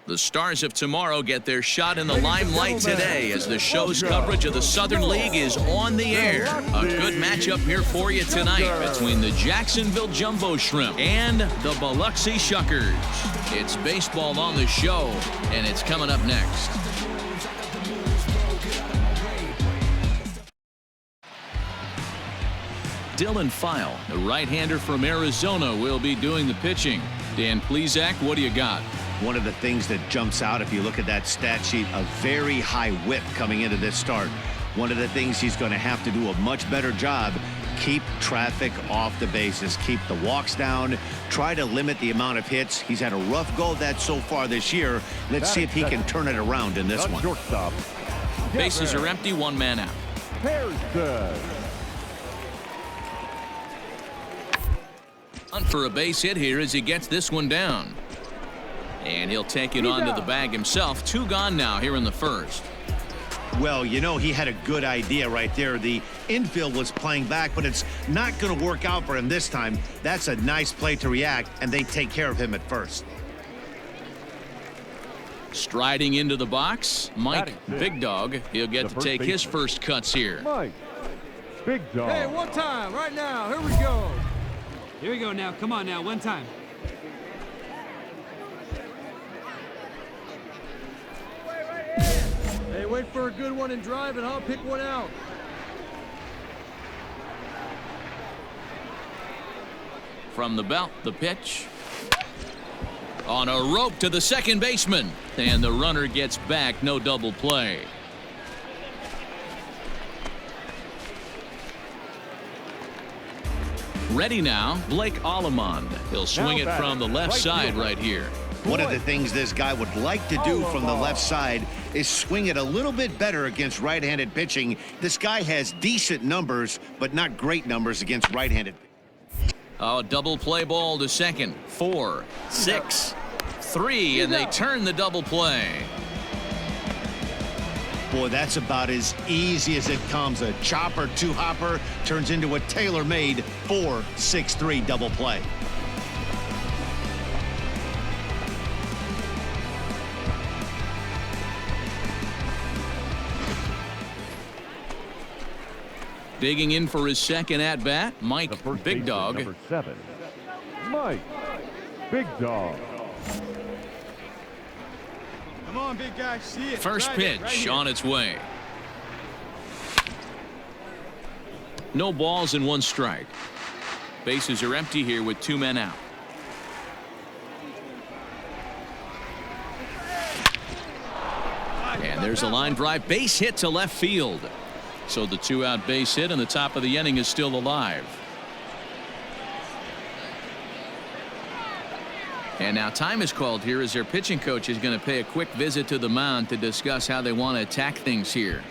The stars of tomorrow get their shot in the limelight today as the show's coverage of the Southern League is on the air. A good matchup here for you tonight between the Jacksonville Jumbo Shrimp and the Biloxi Shuckers. It's baseball on the show, and it's coming up next. Dylan File, the right-hander from Arizona, will be doing the pitching. Dan Plesac, what do you got? One of the things that jumps out if you look at that stat sheet, a very high whip coming into this start. One of the things he's going to have to do a much better job, keep traffic off the bases, keep the walks down, try to limit the amount of hits. He's had a rough go of that so far this year. Let's see if he can turn it around in this one. Shortstop. Bases are empty, one man out. Hunt for a base hit here as he gets this one down. And he'll take it onto the bag himself. Two gone now here in the first. Well, you know, he had a good idea right there. The infield was playing back, but it's not going to work out for him this time. That's a nice play to react, and they take care of him at first. Striding into the box, Mike Big Dog. He'll get to take his first cuts here. Mike Big Dog. Hey, one time, right now. Here we go. Here we go now. Come on now, one time. Hey, wait for a good one and drive, and I'll pick one out. From the belt, the pitch. On a rope to the second baseman. And the runner gets back, no double play. Ready now, Blake Allemond. He'll swing it from the left side right here. One of the things this guy would like to do from the left side is swing it a little bit better against right-handed pitching. This guy has decent numbers, but not great numbers against right-handed. Oh, double play ball to second. 4, 6, 3, and they turn the double play. Boy, that's about as easy as it comes. A chopper two-hopper turns into a tailor-made 4-6-3 double play. Digging in for his second at-bat, Mike Big Dog. Number 7, Mike Big Dog. Come on, big guy. See it. First pitch on its way. No balls and one strike. Bases are empty here with two men out. And there's a line drive, base hit to left field. So the two-out base hit and the top of the inning is still alive. And now time is called here as their pitching coach is going to pay a quick visit to the mound to discuss how they want to attack things here.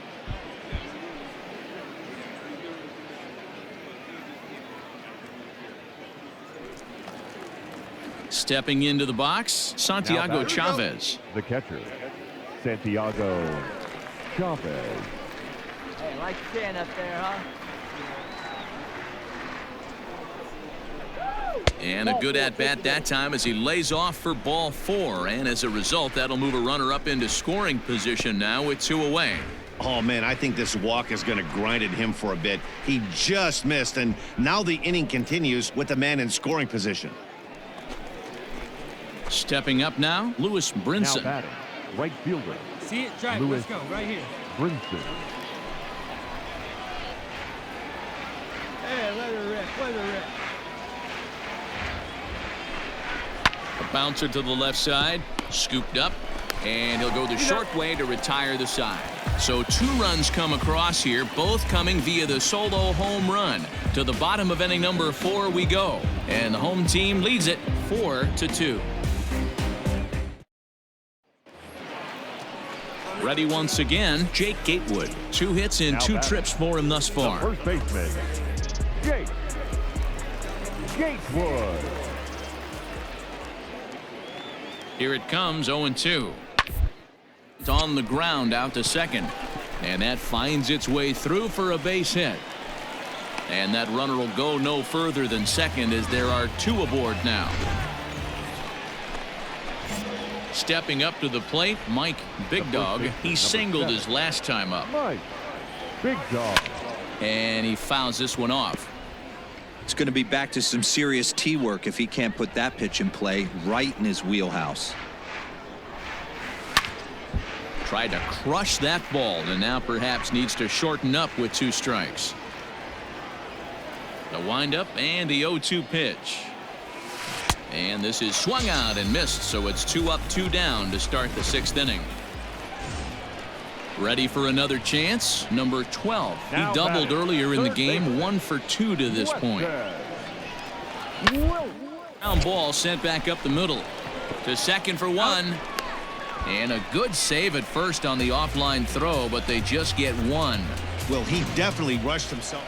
Stepping into the box, Santiago Chavez. The catcher, Santiago Chavez. Hey, like staying up there, huh? And a good at-bat that time as he lays off for ball 4. And as a result, that'll move a runner up into scoring position now with 2 away. Oh, man, I think this walk is going to grind at him for a bit. He just missed, and now the inning continues with the man in scoring position. Stepping up now, Lewis Brinson. Now batting, right fielder. See it, drive it. Let's go, right here. Brinson. Hey, let her rip, let her rip. A bouncer to the left side, scooped up, and he'll go the short way to retire the side. So 2 runs come across here, both coming via the solo home run. To the bottom of inning number 4 we go, and the home team leads it 4-2. Ready once again, Jake Gatewood. 2 hits and 2 trips for him thus far. The first baseman, Jake Gatewood. Here it comes, 0-2. It's on the ground out to second. And that finds its way through for a base hit. And that runner will go no further than second as there are 2 aboard now. Stepping up to the plate, Mike Big Dog. He singled his last time up. Mike Big Dog. And he fouls this one off. It's going to be back to some serious tee work if he can't put that pitch in play right in his wheelhouse. Tried to crush that ball and now perhaps needs to shorten up with 2 strikes. The windup and the 0-2 pitch. And this is swung out and missed, so it's 2 up, 2 down to start the 6th inning. Ready for another chance. Number 12. He doubled earlier in the game, 1 for 2 to this point. Ground ball sent back up the middle. To second for 1. And a good save at first on the offline throw, but they just get 1. Well, he definitely rushed himself.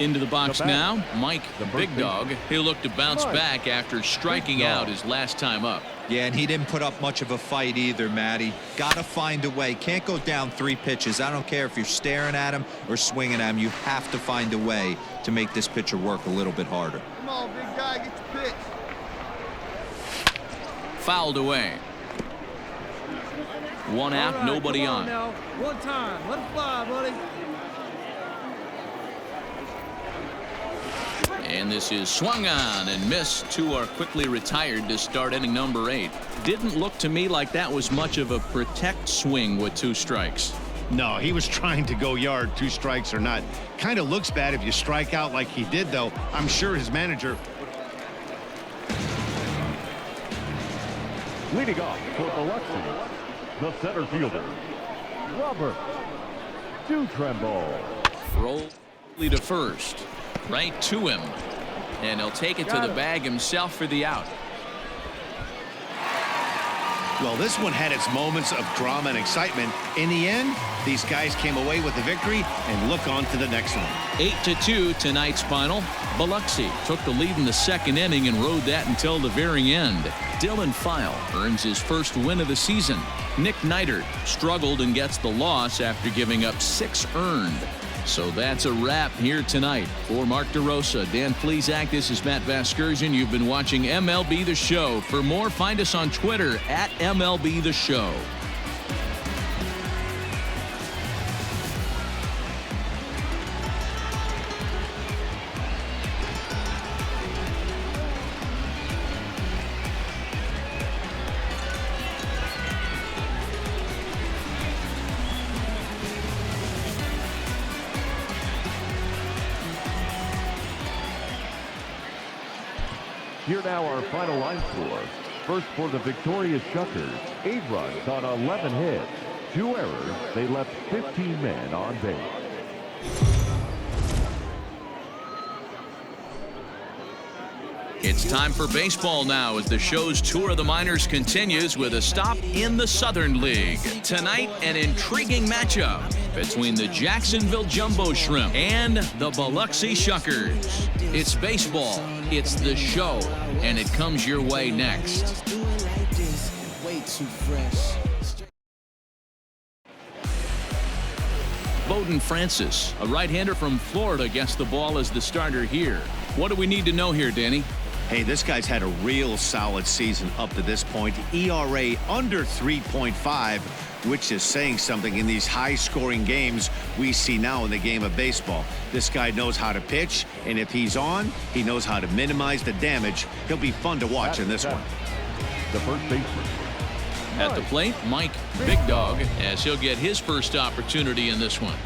Into the box now, Mike Big Dog. He'll look to bounce back after striking out his last time up. Yeah, and he didn't put up much of a fight either, Matty. Got to find a way. Can't go down 3 pitches. I don't care if you're staring at him or swinging at him. You have to find a way to make this pitcher work a little bit harder. Come on, big guy, get the pitch. Fouled away. 1 out, All right, nobody come on. Now. 1 time, let it fly, buddy. And this is swung on and missed. 2 are quickly retired to start inning number 8. Didn't look to me like that was much of a protect swing with 2 strikes. No, he was trying to go yard, 2 strikes or not. Kind of looks bad if you strike out like he did, though. I'm sure his manager. Leading off for Biloxi, the center fielder, Robert Dutremble. Roll to first. Right to him. And he'll take it to the bag himself for the out. Well, this one had its moments of drama and excitement. In the end, these guys came away with the victory and look on to the next one. 8-2 tonight's final. Biloxi took the lead in the 2nd inning and rode that until the very end. Dylan File earns his first win of the season. Nick Neidert struggled and gets the loss after giving up 6 earned. So that's a wrap here tonight. For Mark DeRosa, Dan Plesac, this is Matt Vasgersian. You've been watching MLB The Show. For more, find us on Twitter at MLB The Show. Here now our final line score. First for the victorious Shuckers, 8 runs on 11 hits, 2 errors. They left 15 men on base. It's time for baseball now as the show's tour of the minors continues with a stop in the Southern League. Tonight, an intriguing matchup between the Jacksonville Jumbo Shrimp and the Biloxi Shuckers. It's baseball, it's the show, and it comes your way next. Bowden Francis, a right-hander from Florida, gets the ball as the starter here. What do we need to know here, Danny? Hey, this guy's had a real solid season up to this point. ERA under 3.5, which is saying something in these high-scoring games we see now in the game of baseball. This guy knows how to pitch, and if he's on, he knows how to minimize the damage. He'll be fun to watch in this one. The first baseman. At the plate, Mike Big Dog, as he'll get his first opportunity in this one.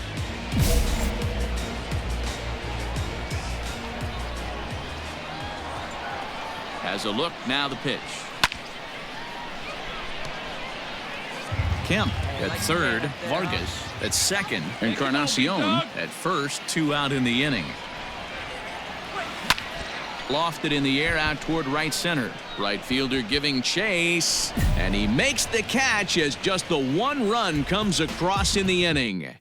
Has a look, now the pitch. Kemp at third, Vargas at second, Encarnacion at first. 2 out in the inning. Lofted in the air out toward right center. Right fielder giving chase, and he makes the catch as just the 1 run comes across in the inning.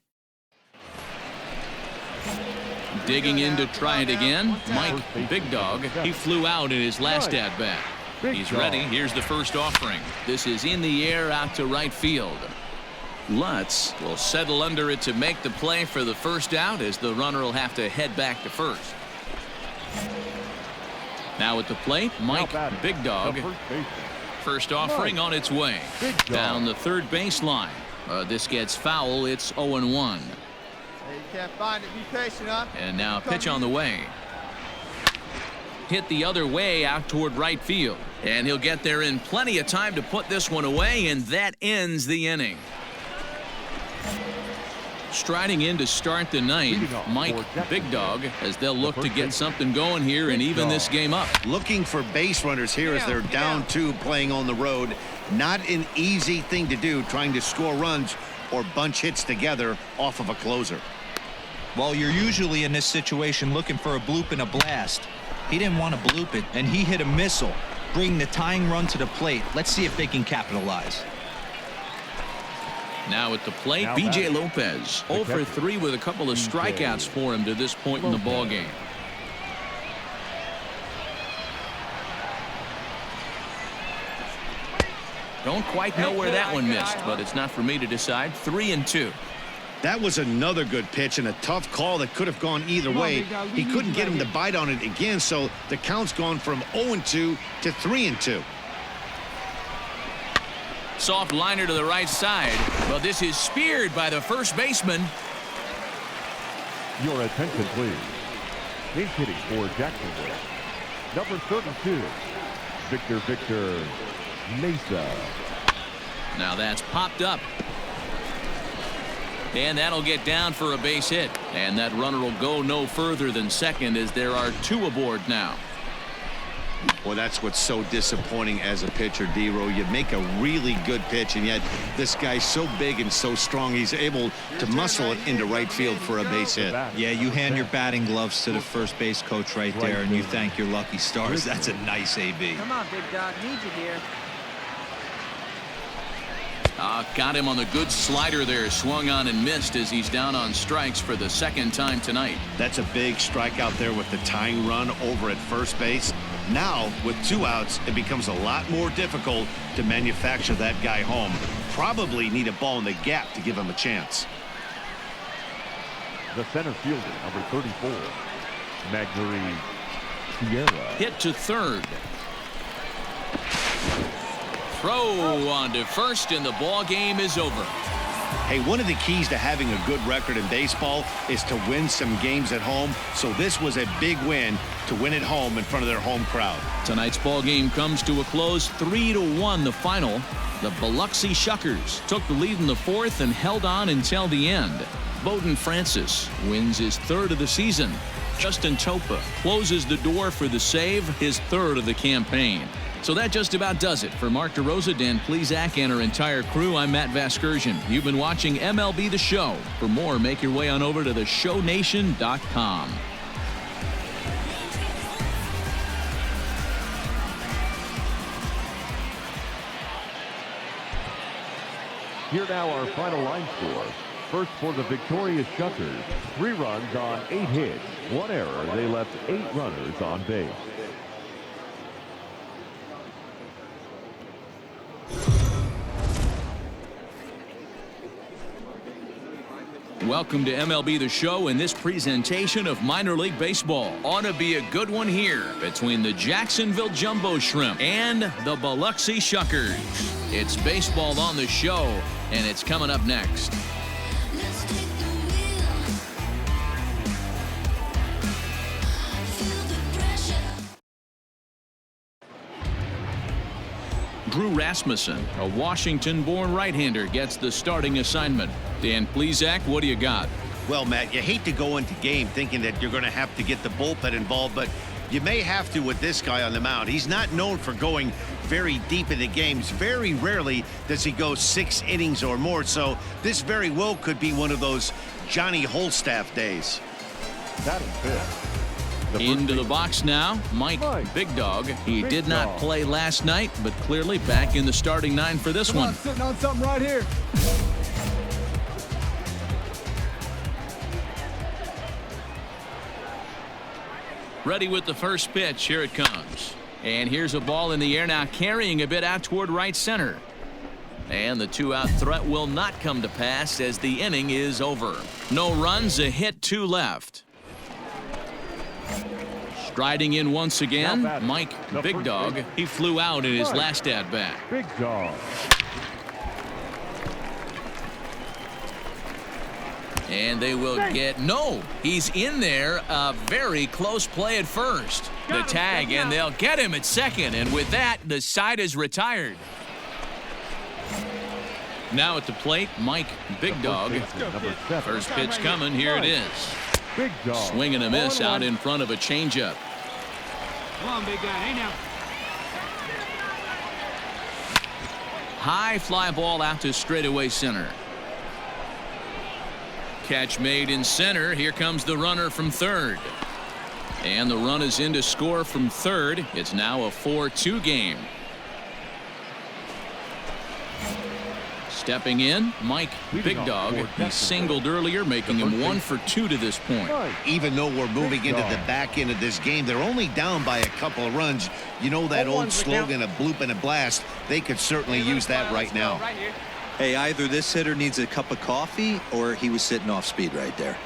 Digging in to try it again, Mike Big Dog. He flew out in his last at-bat. He's ready. Here's the first offering. This is in the air out to right field. Lutz will settle under it to make the play for the first out, as the runner will have to head back to first. Now at the plate, Mike Big Dog. First offering on its way. Down the third baseline. This gets foul. It's 0-1. Hey, you can't find it. Be patient, huh? And now pitch on the way. Hit the other way out toward right field. And he'll get there in plenty of time to put this one away, and that ends the inning. Striding in to start the ninth, Mike Big Dog, as they'll look to get something going here and even this game up. Looking for base runners here as they're down 2 playing on the road. Not an easy thing to do, trying to score runs or bunch hits together off of a closer. Well, you're usually in this situation looking for a bloop and a blast. He didn't want to bloop it, and he hit a missile, bringing the tying run to the plate. Let's see if they can capitalize. Now at the plate, B.J. Lopez, 0 for 3 with a couple of strikeouts for him to this point in the ball game. Don't quite know where that one missed, but it's not for me to decide. 3-2. That was another good pitch and a tough call that could have gone either way. He couldn't get him to bite on it again, so the count's gone from 0-2 to 3-2. Soft liner to the right side. Well, this is speared by the first baseman. Your attention, please. Base hitting for Jacksonville. Number 32, Victor Mesa. Now that's popped up. And that'll get down for a base hit. And that runner will go no further than second as there are 2 aboard now. Well, that's what's so disappointing as a pitcher, D-Row. You make a really good pitch, and yet this guy's so big and so strong, he's able to muscle it into right field for a base hit. Yeah, you hand your batting gloves to the first base coach right there, and you thank your lucky stars. That's a nice AB. Come on, Big Dog. Need you here. Got him on the good slider there. Swung on and missed as he's down on strikes for the second time tonight. That's a big strikeout there with the tying run over at first base. Now, with 2 outs, it becomes a lot more difficult to manufacture that guy home. Probably need a ball in the gap to give him a chance. The center fielder, number 34, Magnery Sierra. Hit to third. Throw on to first, and the ball game is over. Hey, one of the keys to having a good record in baseball is to win some games at home. So this was a big win to win at home in front of their home crowd. Tonight's ball game comes to a close, 3-1 the final. The Biloxi Shuckers took the lead in the 4th and held on until the end. Bowden Francis wins his 3rd of the season. Justin Topa closes the door for the save, his 3rd of the campaign. So that just about does it. For Mark DeRosa, Dan Plesac, and our entire crew, I'm Matt Vasgersian. You've been watching MLB The Show. For more, make your way on over to theshownation.com. Here now our final line score. First for the victorious Shuckers, 3 runs on 8 hits, 1 error. They left 8 runners on base. Welcome to MLB The Show in this presentation of minor league baseball. Ought to be a good one here between the Jacksonville Jumbo Shrimp and the Biloxi Shuckers. It's baseball on the show, and it's coming up next. Drew Rasmussen, a Washington-born right-hander, gets the starting assignment. Dan Plesac, what do you got? Well, Matt, you hate to go into game thinking that you're going to have to get the bullpen involved, but you may have to with this guy on the mound. He's not known for going very deep into games. Very rarely does he go 6 innings or more, so this very well could be one of those Johnny Holstaff days. Batting 5th. Into the box now, Mike Big Dog. He did not play last night, but clearly back in the starting 9 for this one. Sitting on something right here. Ready with the first pitch. Here it comes. And here's a ball in the air now, carrying a bit out toward right center. And the 2-out threat will not come to pass as the inning is over. No runs, a hit, 2 left. Striding in once again, Mike Big Dog. He flew out in his last at-bat. Big Dog. And they will get, no, he's in there. A very close play at first. The tag, and they'll get him at second. And with that, the side is retired. Now at the plate, Mike Big Dog. First pitch coming, here it is. Big Dog. Swing and a miss out in front of a changeup. Come on, big guy. Hey, now. High fly ball out to straightaway center. Catch made in center. Here comes the runner from third. And the run is in to score from third. It's now a 4-2 game. Stepping in, Mike Big Dog. He singled earlier, making him 1 for 2 to this point. Even though we're moving into the back end of this game, they're only down by a couple of runs. You know that old slogan, a bloop and a blast. They could certainly use that right now. Hey, either this hitter needs a cup of coffee or he was sitting off speed right there.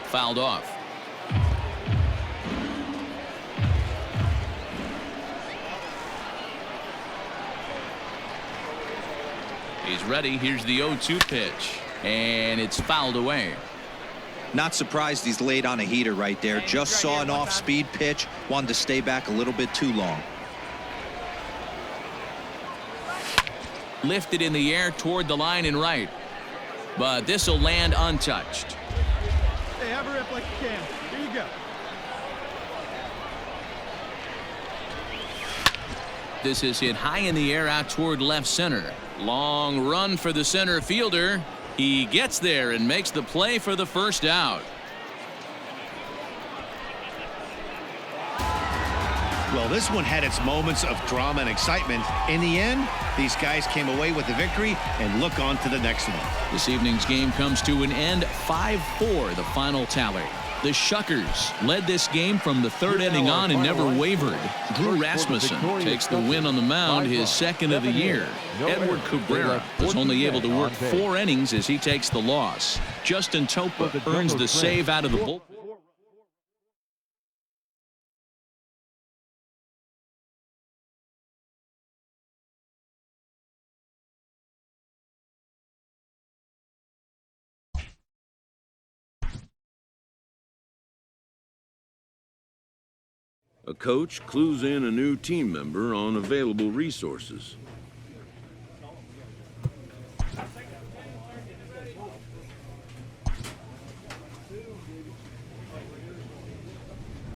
Fouled off. He's ready. Here's the 0-2 pitch. And it's fouled away. Not surprised he's laid on a heater right there. Just saw an off-speed pitch. Wanted to stay back a little bit too long. Lifted in the air toward the line and right. But this will land untouched. Hey, have a rip like you can. Here you go. This is hit high in the air out toward left center. Long run for the center fielder. He gets there and makes the play for the first out. Well, this one had its moments of drama and excitement. In the end, these guys came away with the victory and look on to the next one. This evening's game comes to an end. 5-4 the final tally. The Shuckers led this game from the third inning on and never wavered. Drew Rasmussen takes the win on the mound, his second of the year. Edward Cabrera was only able to work 4 innings as he takes the loss. Justin Topa earns the save out of the bullpen. A coach clues in a new team member on available resources.